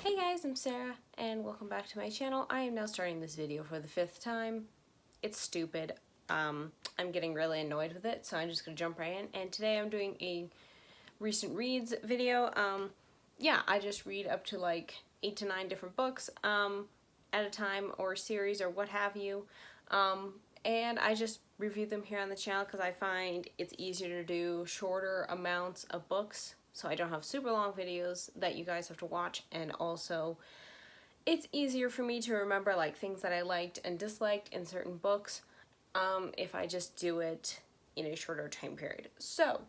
Hey guys, I'm Sarah and welcome back to my channel. I am now starting this video for the 5th time. It's stupid. I'm getting really annoyed with it, so I'm just gonna jump right in. And today I'm doing a recent reads video. Yeah, I just read up to like 8 to 9 different books at a time, or series, or what have you. And I just review them here on the channel because I find it's easier to do shorter amounts of books, so I don't have super long videos that you guys have to watch, and also it's easier for me to remember like things that I liked and disliked in certain books if I just do it in a shorter time period. So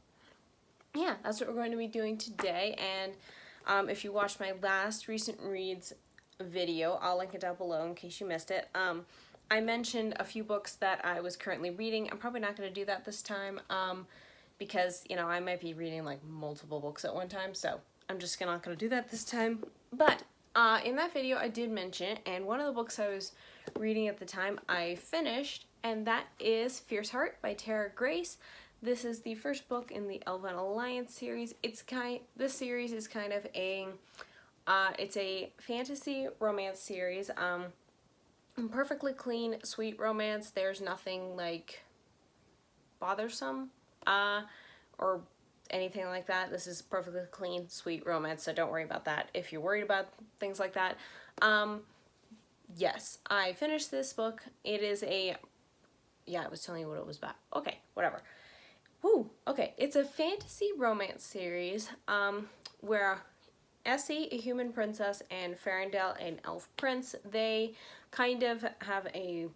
yeah, that's what we're going to be doing today. And if you watched my last recent reads video, I'll link it down below in case you missed it. I mentioned a few books that I was currently reading. I'm probably not going to do that this time because, you know, I might be reading like multiple books at one time, so I'm just not going to do that this time. But in that video I did mention it, and one of the books I was reading at the time I finished, and that is Fierce Heart by Grayce. This is the first book in the Elven Alliance series. This series is kind of a it's a fantasy romance series. Perfectly clean, sweet romance. There's nothing like bothersome or anything like that. This is perfectly clean, sweet romance, so don't worry about that if you're worried about things like that. Yes, I finished this book. It is a, yeah, I was telling you what it was about. Okay, whatever. Woo, okay, it's a fantasy romance series where Essie, a human princess, and Farandel, an elf prince, they kind of have a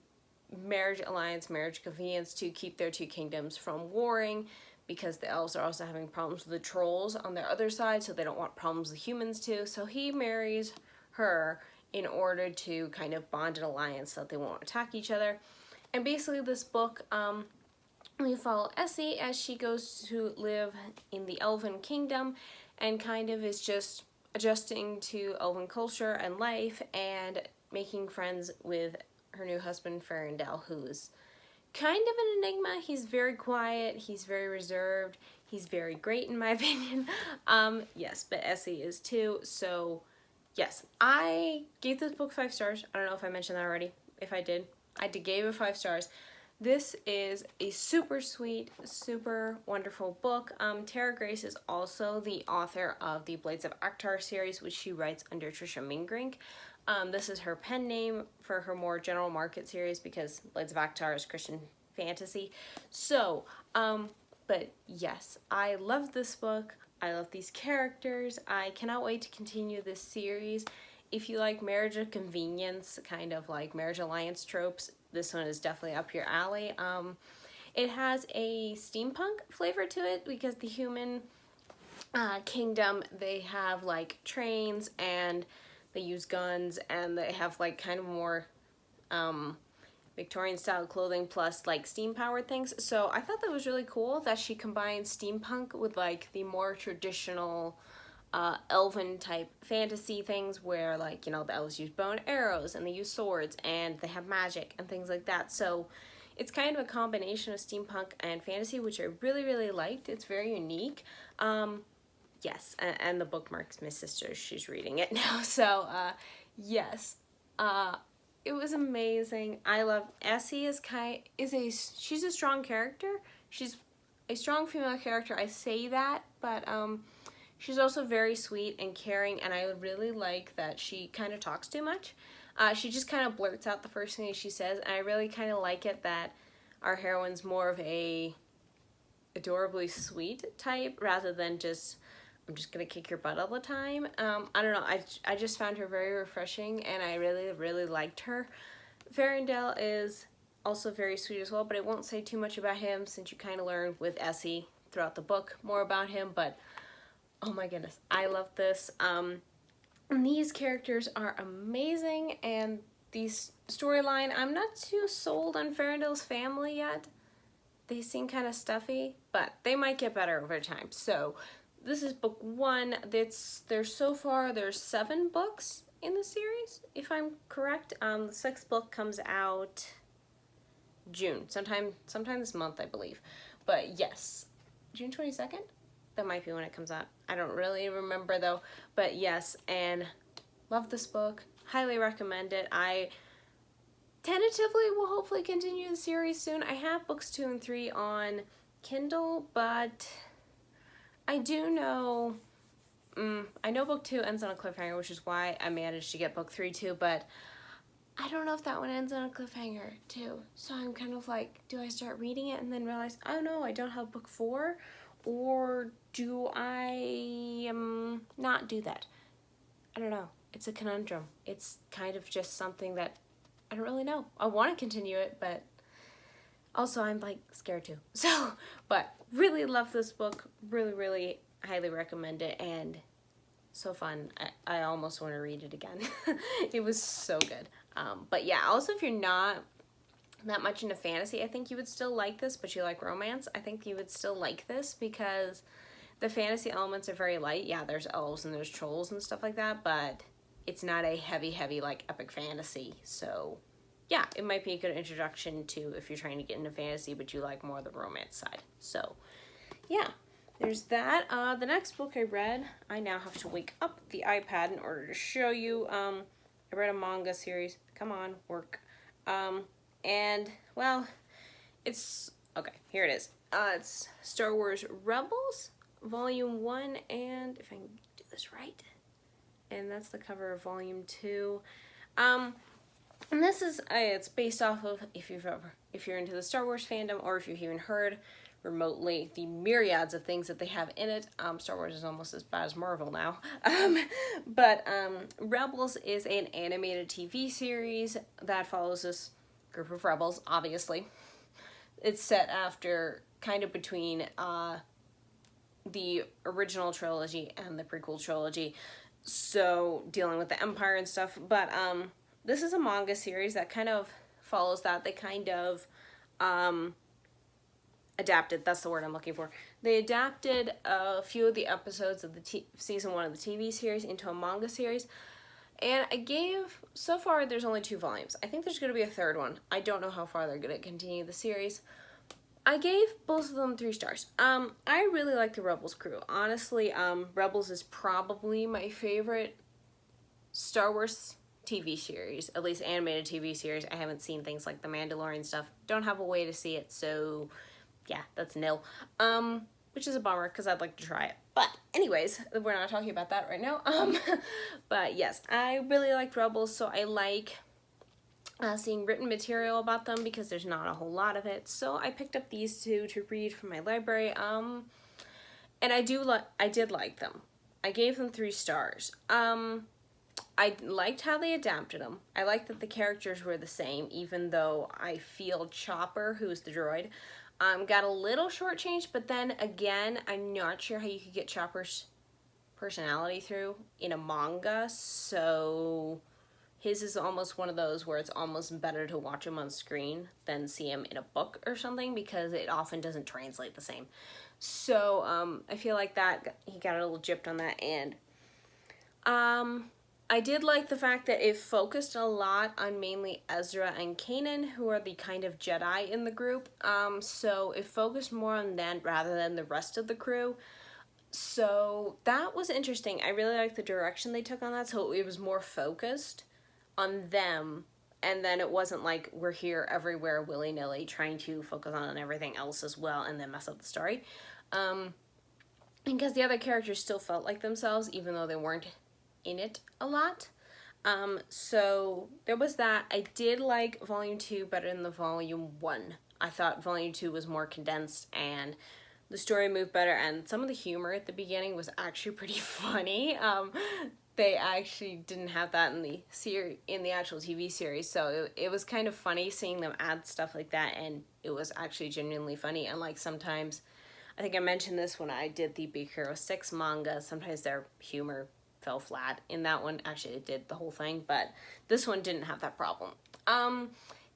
marriage alliance, marriage convenience to keep their two kingdoms from warring, because the elves are also having problems with the trolls on their other side, so they don't want problems with humans too. So he marries her in order to kind of bond an alliance so that they won't attack each other. And basically this book, we follow Essie as she goes to live in the Elven Kingdom and kind of is just adjusting to Elven culture and life and making friends with her new husband Farandel, who's kind of an enigma. He's very quiet, he's very reserved, he's very great in my opinion. Yes, but Essie is too. So yes, I gave this book 5 stars. I don't know if I mentioned that already. If I did, I gave it 5 stars. This is a super sweet, super wonderful book. Grayce is also the author of the Blades of Akhtar series, which she writes under Trisha Mingrink. This is her pen name for her more general market series because Blades of Akhtar is Christian fantasy. So, but yes, I love this book. I love these characters. I cannot wait to continue this series. If you like marriage of convenience, kind of like marriage alliance tropes, this one is definitely up your alley. It has a steampunk flavor to it because the human kingdom, they have like trains and they use guns and they have like kind of more Victorian style clothing plus like steam powered things. So I thought that was really cool that she combined steampunk with like the more traditional elven type fantasy things where, like, you know, the elves use bow and arrows and they use swords and they have magic and things like that. So it's kind of a combination of steampunk and fantasy, which I really, really liked. It's very unique. Yes, and the bookmark's my sister's. She's reading it now. So yes, it was amazing. I love Essie. She's a strong character. She's a strong female character. I say that, but she's also very sweet and caring, and I really like that she kind of talks too much. She just kind of blurts out the first thing she says, and I really kind of like it that our heroine's more of a adorably sweet type rather than just, I'm just gonna kick your butt all the time. I don't know, I just found her very refreshing, and I really, really liked her. Farandel is also very sweet as well, but I won't say too much about him since you kind of learn with Essie throughout the book more about him. But oh my goodness, I love this. And these characters are amazing, and these storyline, I'm not too sold on Farandel's family yet. They seem kind of stuffy, but they might get better over time. So this is book 1. There's 7 books in the series, if I'm correct. The 6th book comes out June, sometime this month, I believe. But yes, June 22nd? That might be when it comes out. I don't really remember though. But yes, and love this book. Highly recommend it. I tentatively will hopefully continue the series soon. I have books 2 and 3 on Kindle, but I do know, I know book 2 ends on a cliffhanger, which is why I managed to get book 3 too, but I don't know if that one ends on a cliffhanger too. So I'm kind of like, do I start reading it and then realize, oh no, I don't have book 4? Or do I not do that? I don't know. It's a conundrum. It's kind of just something that I don't really know. I want to continue it, but also I'm like scared too. So, but really love this book. Really, really highly recommend it, and so fun. I almost want to read it again. It was so good. But yeah, also if you're not that much into fantasy, I think you would still like this, but you like romance, I think you would still like this because the fantasy elements are very light. Yeah, there's elves and there's trolls and stuff like that, but it's not a heavy like epic fantasy. So yeah, it might be a good introduction to if you're trying to get into fantasy but you like more of the romance side. So yeah, there's that. The next book I read, I now have to wake up the iPad in order to show you. I read a manga series. Come on, work. And well, it's okay, here it is. It's Star Wars Rebels Volume 1, and if I can do this right, and that's the cover of Volume 2. And this is it's based off of, if you're into the Star Wars fandom, or if you've even heard remotely the myriads of things that they have in it. Star Wars is almost as bad as Marvel now. But Rebels is an animated TV series that follows this group of rebels, obviously. It's set after, kind of between the original trilogy and the prequel trilogy, so dealing with the Empire and stuff. But this is a manga series that kind of follows that. They kind of adapted, that's the word I'm looking for. They adapted a few of the episodes of the season 1 of the TV series into a manga series. And I gave, so far there's only 2 volumes. I think there's going to be a 3rd one. I don't know how far they're going to continue the series. I gave both of them 3 stars. I really like the Rebels crew. Honestly, Rebels is probably my favorite Star Wars TV series, at least animated TV series. I haven't seen things like The Mandalorian stuff. Don't have a way to see it, so yeah, that's nil. Which is a bummer because I'd like to try it. But anyways, we're not talking about that right now. But yes, I really like Rebels, so I like seeing written material about them because there's not a whole lot of it. So I picked up these 2 to read from my library. And I did like them. I gave them 3 stars. I liked how they adapted them. I liked that the characters were the same, even though I feel Chopper, who's the droid, got a little shortchanged, but then again, I'm not sure how you could get Chopper's personality through in a manga, so his is almost one of those where it's almost better to watch him on screen than see him in a book or something, because it often doesn't translate the same. So I feel like that he got a little gypped on that, and I did like the fact that it focused a lot on mainly Ezra and Kanan, who are the kind of Jedi in the group. So it focused more on them rather than the rest of the crew. So that was interesting. I really liked the direction they took on that. So it was more focused on them. And then it wasn't like we're here everywhere willy-nilly trying to focus on everything else as well and then mess up the story. Because the other characters still felt like themselves, even though they weren't in it a lot. So there was that. I did like Volume 2 better than the Volume 1. I thought Volume 2 was more condensed and the story moved better, and some of the humor at the beginning was actually pretty funny. They actually didn't have that in the actual TV series, so it was kind of funny seeing them add stuff like that, and it was actually genuinely funny. And like sometimes, I think I mentioned this when I did the Big Hero 6 manga, sometimes their humor fell flat. In that one, actually it did the whole thing, but this one didn't have that problem.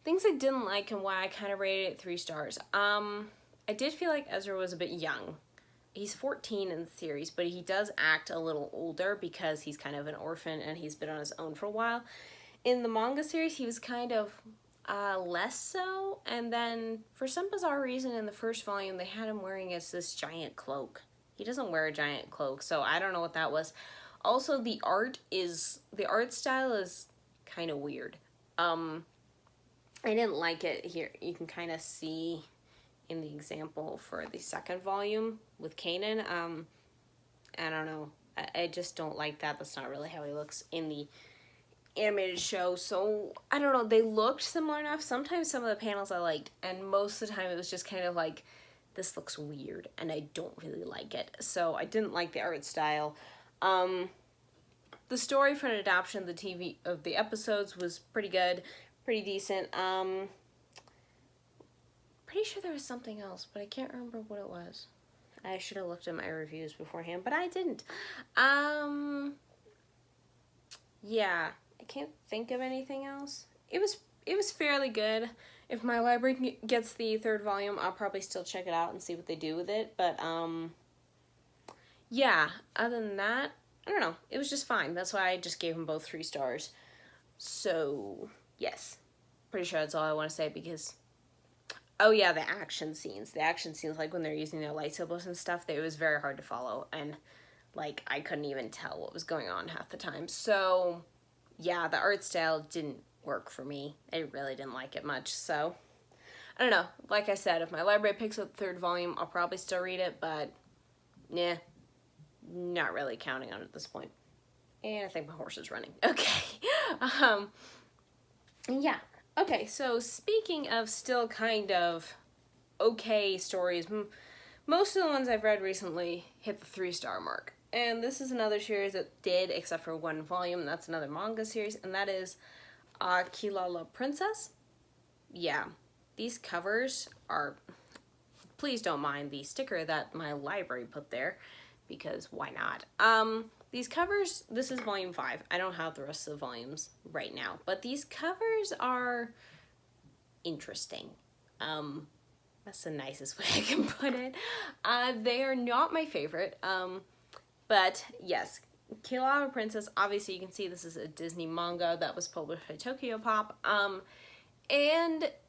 Things I didn't like and why I kind of rated it 3 stars. I did feel like Ezra was a bit young. He's 14 in the series, but he does act a little older because he's kind of an orphan and he's been on his own for a while. In the manga series, he was kind of less so, and then for some bizarre reason in the first volume, they had him wearing this giant cloak. He doesn't wear a giant cloak, so I don't know what that was. Also, the art style is kind of weird. I didn't like it here. You can kind of see in the example for the second volume with Kanan. I don't know. I just don't like that. That's not really how he looks in the animated show. So, I don't know. They looked similar enough. Sometimes some of the panels I liked, and most of the time it was just kind of like, this looks weird, and I don't really like it. So, I didn't like the art style. The story for an adaptation of the episodes was pretty good, pretty decent. Pretty sure there was something else, but I can't remember what it was. I should have looked at my reviews beforehand, but I didn't. Yeah, I can't think of anything else. It was fairly good. If my library gets the third volume, I'll probably still check it out and see what they do with it. But yeah, other than that, I don't know. It was just fine. That's why I just gave them both 3 stars. So, yes. Pretty sure that's all I want to say because... Oh, yeah, the action scenes. The action scenes, like, when they're using their lightsabers and stuff, it was very hard to follow. And, like, I couldn't even tell what was going on half the time. So, yeah, the art style didn't work for me. I really didn't like it much. So, I don't know. Like I said, if my library picks up the 3rd volume, I'll probably still read it. But, nah. Not really counting on it at this point. And I think my horse is running. Okay. Yeah. Okay, so speaking of still kind of okay stories, most of the ones I've read recently hit the 3-star mark. And this is another series that did, except for 1 volume. That's another manga series, and that is Kilala Princess. Yeah. These covers are... Please don't mind the sticker that my library put there, because why not? These covers, this is volume 5. I don't have the rest of the volumes right now, but these covers are interesting. That's the nicest way I can put it. They are not my favorite, but yes, Kilala Princess, obviously you can see this is a Disney manga that was published by Tokyo Pop, and it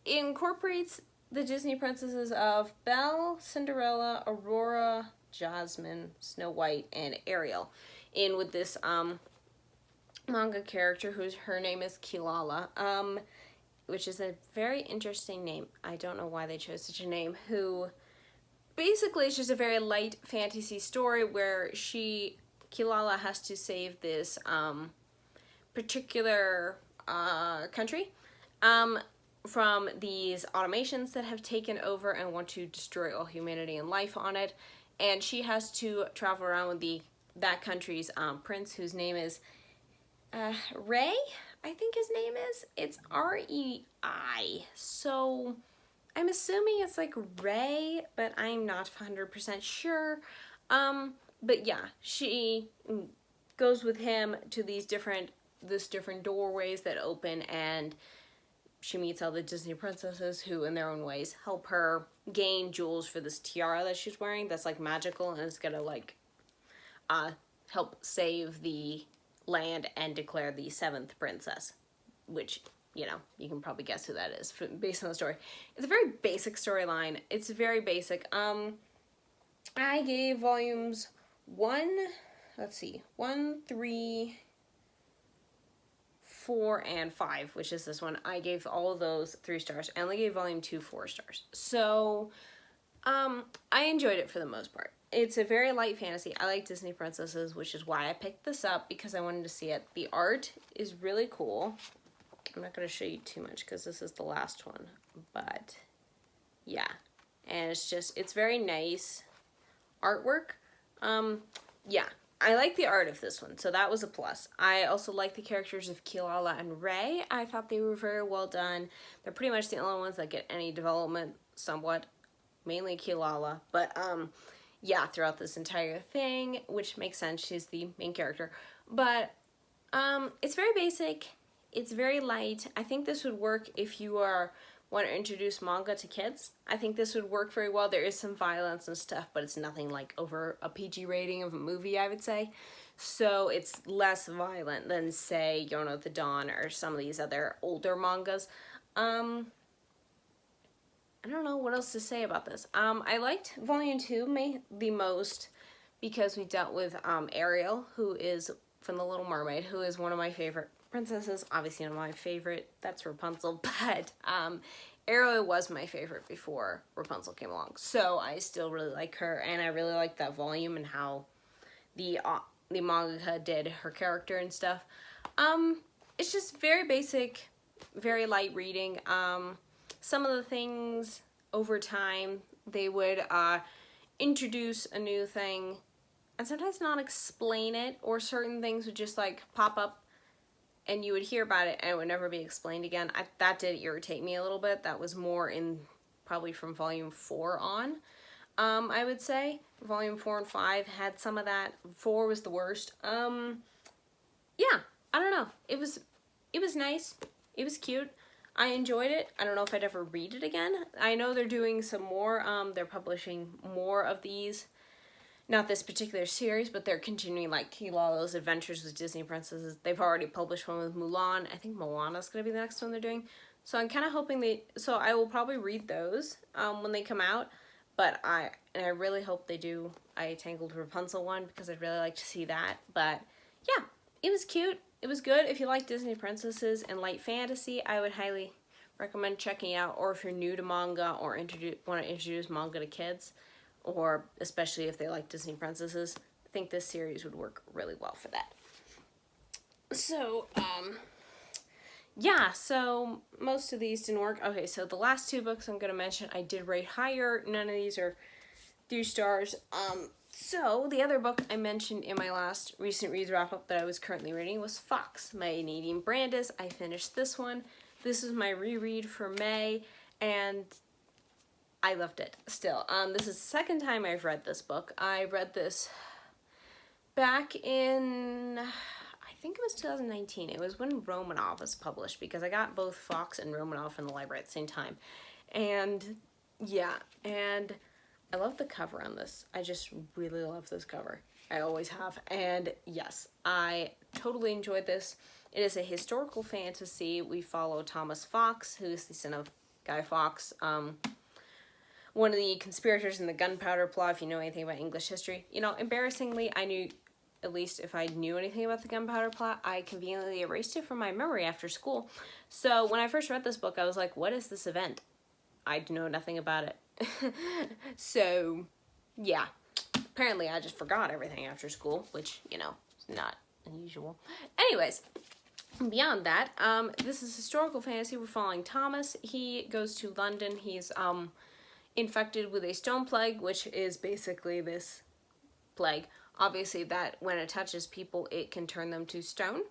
incorporates the Disney princesses of Belle, Cinderella, Aurora, Jasmine, Snow White, and Ariel in with this manga character her name is Kilala, which is a very interesting name. I don't know why they chose such a name, who basically is just a very light fantasy story where Kilala has to save this particular country from these automations that have taken over and want to destroy all humanity and life on it. And she has to travel around with that country's prince, whose name is Ray, I think his name is. It's R-E-I. So I'm assuming it's like Ray, but I'm not 100% sure. But yeah, she goes with him to these different doorways that open, and she meets all the Disney princesses who, in their own ways, help her gain jewels for this tiara that she's wearing that's, like, magical, and it's gonna, like, help save the land and declare the 7th princess, which, you know, you can probably guess who that is based on the story. It's a very basic storyline. It's very basic. I gave volumes 1, 3, 4, and 5, which is this one. I gave all of those 3 stars. I only gave volume 2 4 stars. So, I enjoyed it for the most part. It's a very light fantasy. I like Disney princesses, which is why I picked this up, because I wanted to see it. The art is really cool. I'm not going to show you too much because this is the last one, but yeah. And it's very nice artwork. Yeah. I like the art of this one, so that was a plus. I also like the characters of Kilala and Ray. I thought they were very well done. They're pretty much the only ones that get any development, somewhat. Mainly Kilala, but yeah, throughout this entire thing, which makes sense. She's the main character. But it's very basic. It's very light. I think this would work if you want to introduce manga to kids. I think this would work very well. There is some violence and stuff, but it's nothing like over a PG rating of a movie, I would say. So it's less violent than, say, Yona the Dawn or some of these other older mangas. I don't know what else to say about this. I liked Volume 2 the most because we dealt with Ariel, who is from The Little Mermaid, who is one of my favorite princesses. Obviously not my favorite, that's Rapunzel, but Ariel was my favorite before Rapunzel came along. So I still really like her, and I really like that volume and how the mangaka did her character and stuff. It's just very basic, very light reading. Some of the things over time, they would introduce a new thing and sometimes not explain it, or certain things would just like pop up and you would hear about it and it would never be explained again. That did irritate me a little bit. That was more in probably from volume 4 on. I would say volume 4 and 5 had some of that. 4 was the worst. Yeah, I don't know. It was nice. It was cute. I enjoyed it. I don't know if I'd ever read it again. I know they're doing some more. They're publishing more of these. Not this particular series, but they're continuing like Kilala's Adventures with Disney Princesses. They've already published one with Mulan. I think Moana's going to be the next one they're doing. So I'm kind of hoping so I will probably read those when they come out. But I really hope they do a Tangled Rapunzel one, because I'd really like to see that. But yeah, it was cute. It was good. If you like Disney princesses and light fantasy, I would highly recommend checking out. Or if you're new to manga or want to introduce manga to kids, or especially if they like Disney princesses, I think this series would work really well for that. So, yeah, so most of these didn't work. Okay, so the last 2 books I'm going to mention, I did rate higher. None of these are 3 stars. So the other book I mentioned in my last recent reads wrap-up that I was currently reading was Fawkes by Nadine. I finished this one. This is my reread for May, and I loved it still. This is the second time I've read this book. I read this back in, I think it was 2019. It was when Romanov was published, because I got both Fawkes and Romanov in the library at the same time. And yeah, and I love the cover on this. I just really love this cover. I always have. And yes, I totally enjoyed this. It is a historical fantasy. We follow Thomas Fawkes, who is the son of Guy Fawkes, one of the conspirators in the gunpowder plot, if you know anything about English history. You know, embarrassingly, I knew, at least if I knew anything about the gunpowder plot, I conveniently erased it from my memory after school. So when I first read this book, I was like, what is this event? I know nothing about it. So, yeah. Apparently I just forgot everything after school, which, you know, is not unusual. Anyways, beyond that, this is historical fantasy. We're following Thomas. He goes to London. He's infected with a stone plague, which is basically this plague. Obviously, that when it touches people, it can turn them to stone.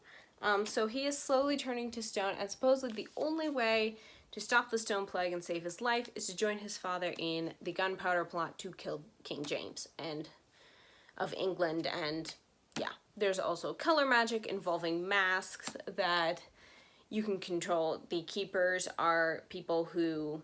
So he is slowly turning to stone, and supposedly the only way to stop the stone plague and save his life is to join his father in the gunpowder plot to kill King James and of England. And yeah, there's also color magic involving masks that you can control. The keepers are people who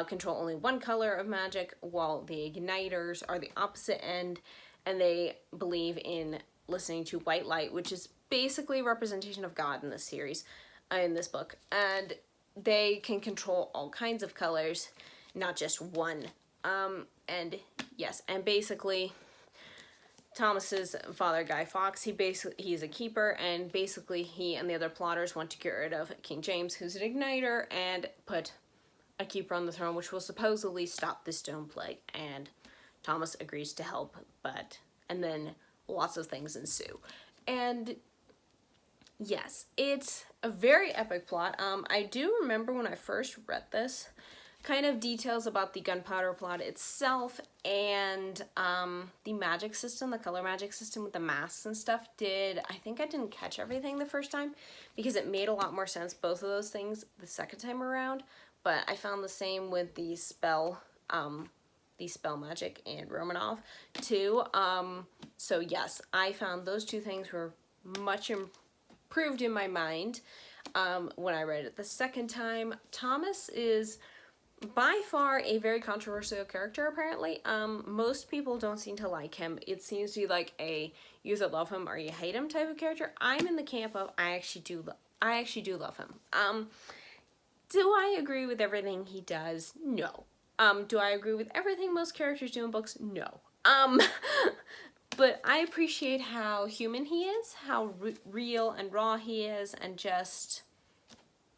control only one color of magic, while the igniters are the opposite end, and they believe in listening to white light, which is basically a representation of God in this series, in this book. And they can control all kinds of colors, not just one. And yes, and basically Thomas's father, Guy Fawkes, he's a keeper, and basically he and the other plotters want to get rid of King James, who's an igniter, and put a keeper on the throne, which will supposedly stop the stone plague. And Thomas agrees to help, and then lots of things ensue. And yes, it's a very epic plot. I do remember when I first read this, kind of details about the gunpowder plot itself and the magic system, the color magic system with the masks and stuff. I think I didn't catch everything the first time, because it made a lot more sense, both of those things, the second time around. But I found the same with the spell magic and Romanov too. So yes, I found those 2 things were much improved in my mind when I read it the second time. Thomas is by far a very controversial character, apparently. Most people don't seem to like him. It seems to be like a you either love him or you hate him type of character. I'm in the camp of I actually do love him. Do I agree with everything he does? No. Do I agree with everything most characters do in books? No. but I appreciate how human he is, how real and raw he is, and just,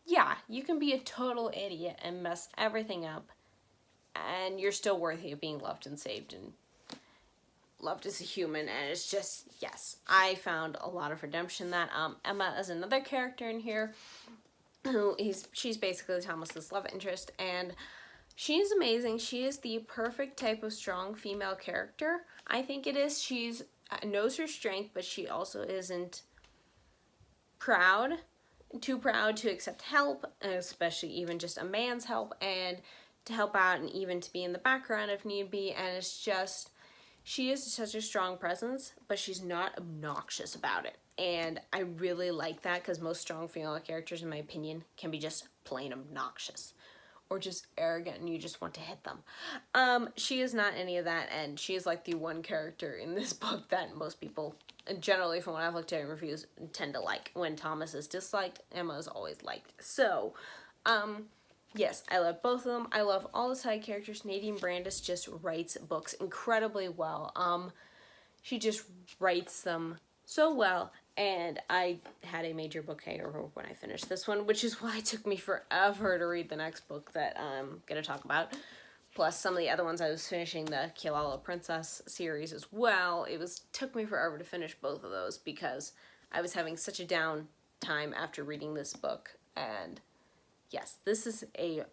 yeah, you can be a total idiot and mess everything up, and you're still worthy of being loved and saved and loved as a human. And it's just, yes, I found a lot of redemption in that. Emma is another character in here who she's basically Thomas's love interest, and she's amazing. She is the perfect type of strong female character. I think it is. She's knows her strength, but she also isn't too proud to accept help, especially even just a man's help, and to help out and even to be in the background if need be. And it's just, she is such a strong presence, but she's not obnoxious about it. And I really like that, because most strong female characters, in my opinion, can be just plain obnoxious or just arrogant and you just want to hit them. She is not any of that, and she is like the one character in this book that most people, generally from what I've looked at in reviews, tend to like. When Thomas is disliked, Emma is always liked. So, yes, I love both of them. I love all the side characters. Nadine Brandis just writes books incredibly well. She just writes them so well, and I had a major book hangover when I finished this one, which is why it took me forever to read the next book that I'm going to talk about. Plus some of the other ones I was finishing, the Kilala Princess series as well. Took me forever to finish both of those because I was having such a down time after reading this book. And yes, this is a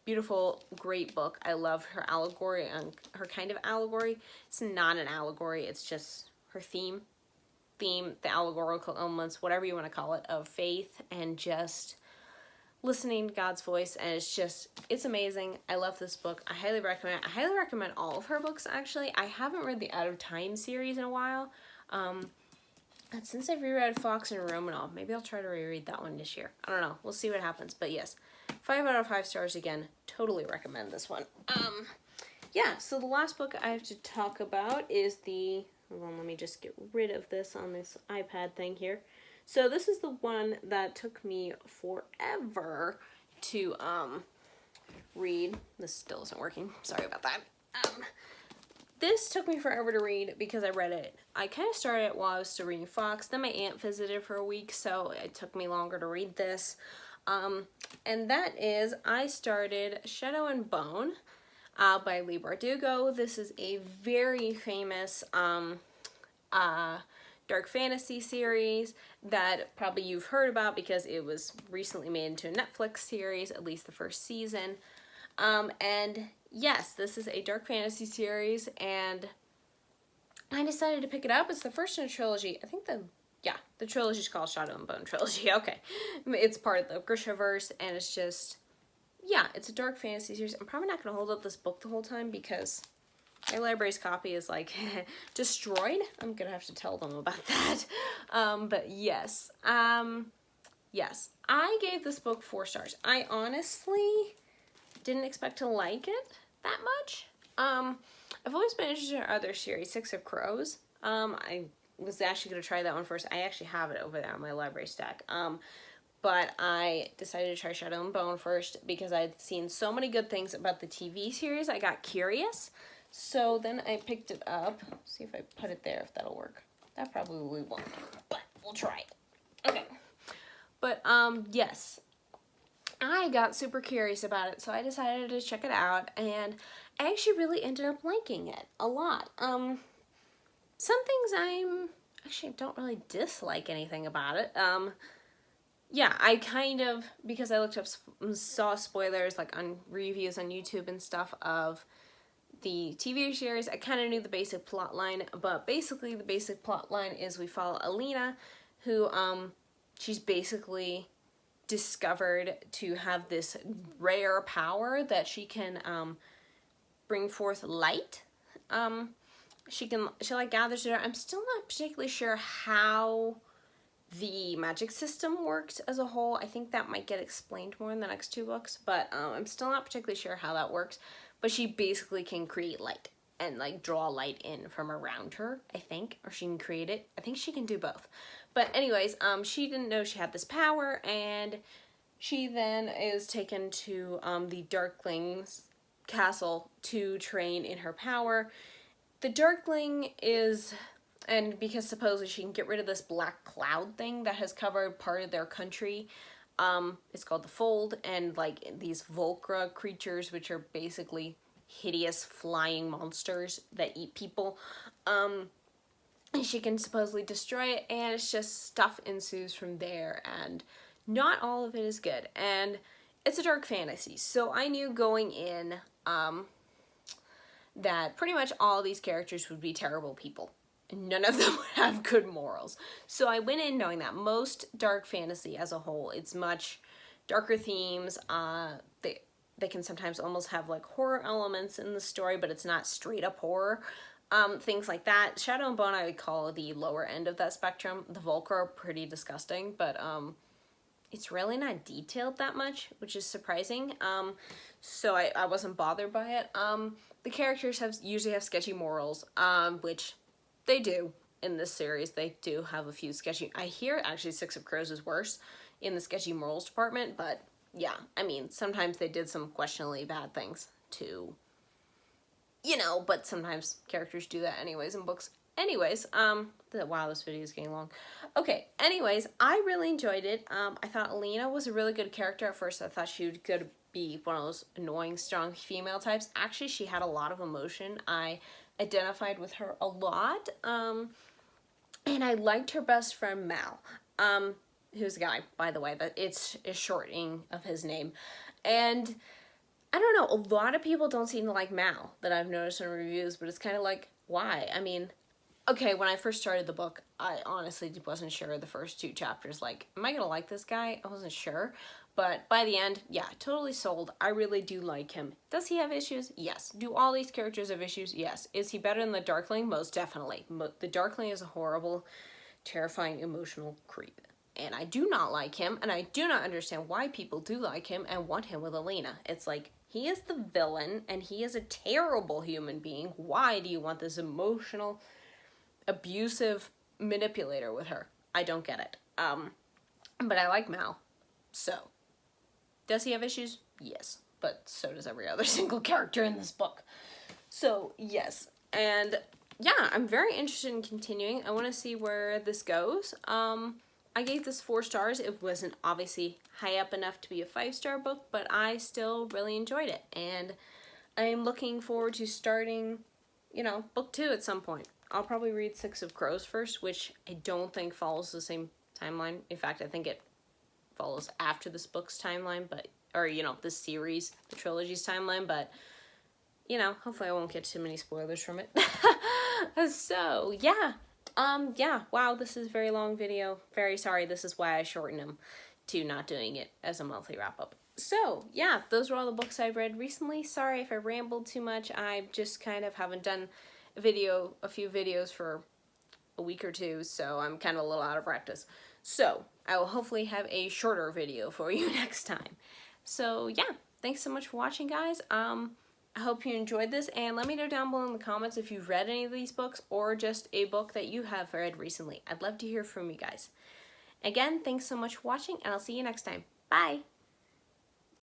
beautiful, great book. I love her allegory and her kind of allegory. It's not an allegory, it's just her theme, the allegorical elements, whatever you want to call it, of faith and just listening to God's voice. And it's amazing. I love this book. I highly recommend it. I highly recommend all of her books, actually. I haven't read the Out of Time series in a while. And since I've reread Fawkes and Romanov, maybe I'll try to reread that one this year. I don't know. We'll see what happens. But yes, 5 out of 5 stars again. Totally recommend this one. Yeah, so the last book I have to talk about is hold on, let me just get rid of this on this iPad thing here. So this is the one that took me forever to read. This still isn't working. Sorry about that. This took me forever to read because I read it. I kind of started it while I was still reading Fawkes. Then my aunt visited for a week, so it took me longer to read this. And that is, I started Shadow and Bone by Leigh Bardugo. This is a very famous dark fantasy series that probably you've heard about because it was recently made into a Netflix series, at least the first season. And yes, this is a dark fantasy series, and I decided to pick it up. It's the first in a trilogy. I think the trilogy is called Shadow and Bone Trilogy. Okay. It's part of the Grishaverse, and it's just, yeah, it's a dark fantasy series. I'm probably not going to hold up this book the whole time because my library's copy is like destroyed. I'm gonna have to tell them about that. But yes, yes, I gave this book 4 stars. I honestly didn't expect to like it that much. I've always been interested in other series, Six of Crows. I was actually gonna try that one first. I actually have it over there on my library stack. But I decided to try Shadow and Bone first because I'd seen so many good things about the TV series. I got curious. So then I picked it up. See if I put it there, if that'll work. That probably won't, but we'll try it. Okay. But, yes. I got super curious about it, so I decided to check it out, and I actually really ended up liking it a lot. Some things actually don't really dislike anything about it. Yeah, I kind of, because I looked up, saw spoilers, like on reviews on YouTube and stuff of the TV series, I kind of knew the basic plot line, but basically the basic plot line is we follow Alina, who, she's basically discovered to have this rare power that she can, bring forth light. She like gathers it. I'm still not particularly sure how the magic system works as a whole. I think that might get explained more in the next 2 books, but I'm still not particularly sure how that works. But she basically can create light and like draw light in from around her, I think, or she can create it. I think she can do both. But anyways, she didn't know she had this power, and she then is taken to the Darkling's castle to train in her power. the Darkling is, and because supposedly she can get rid of this black cloud thing that has covered part of their country. It's called the Fold, and like these Volcra creatures, which are basically hideous flying monsters that eat people. And she can supposedly destroy it, and it's just stuff ensues from there, and not all of it is good. And it's a dark fantasy, so I knew going in that pretty much all these characters would be terrible people. None of them would have good morals. So I went in knowing that most dark fantasy as a whole, it's much darker themes. They can sometimes almost have like horror elements in the story, but it's not straight up horror. Things like that. Shadow and Bone I would call the lower end of that spectrum. The Volcra are pretty disgusting, but it's really not detailed that much, which is surprising. So I wasn't bothered by it. The characters usually have sketchy morals, which they do in this series. They do have a few sketchy. I hear actually Six of Crows is worse in the sketchy morals department, but yeah, I mean, sometimes they did some questionably bad things too. You know, but sometimes characters do that anyways in books. Anyways, wow, this video is getting long. Okay, anyways, I really enjoyed it. I thought Alina was a really good character. At first, I thought she would be one of those annoying, strong female types. Actually, she had a lot of emotion. I identified with her a lot. And I liked her best friend, Mal. Who's a guy, by the way, but it's a shortening of his name. And I don't know, a lot of people don't seem to like Mal that I've noticed in reviews, but it's kind of like, why? I mean, okay, when I first started the book, I honestly wasn't sure the first 2 chapters. Like, am I gonna like this guy? I wasn't sure. But by the end, yeah, totally sold. I really do like him. Does he have issues? Yes. Do all these characters have issues? Yes. Is he better than the Darkling? Most definitely. The Darkling is a horrible, terrifying, emotional creep. And I do not like him, and I do not understand why people do like him and want him with Alina. It's like, he is the villain, and he is a terrible human being. Why do you want this emotional, abusive manipulator with her? I don't get it. But I like Mal. So, does he have issues? Yes. But so does every other single character in this book. So, yes. And, yeah, I'm very interested in continuing. I want to see where this goes. I gave this 4 stars. It wasn't obviously high up enough to be a 5-star book, but I still really enjoyed it. And I'm looking forward to starting, you know, book 2 at some point. I'll probably read Six of Crows first, which I don't think follows the same timeline. In fact, I think it follows after this book's timeline, but, or, you know, this series, the trilogy's timeline, but, you know, hopefully I won't get too many spoilers from it. So, yeah. Yeah, wow, this is a very long video. Very sorry, this is why I shortened them to not doing it as a monthly wrap-up. So, yeah, those were all the books I've read recently. Sorry if I rambled too much. I just kind of haven't done a few videos for a week or 2, so I'm kind of a little out of practice. So, I will hopefully have a shorter video for you next time. So, yeah, thanks so much for watching, guys. I hope you enjoyed this, and let me know down below in the comments if you've read any of these books or just a book that you have read recently. I'd love to hear from you guys. Again, thanks so much for watching, and I'll see you next time. Bye!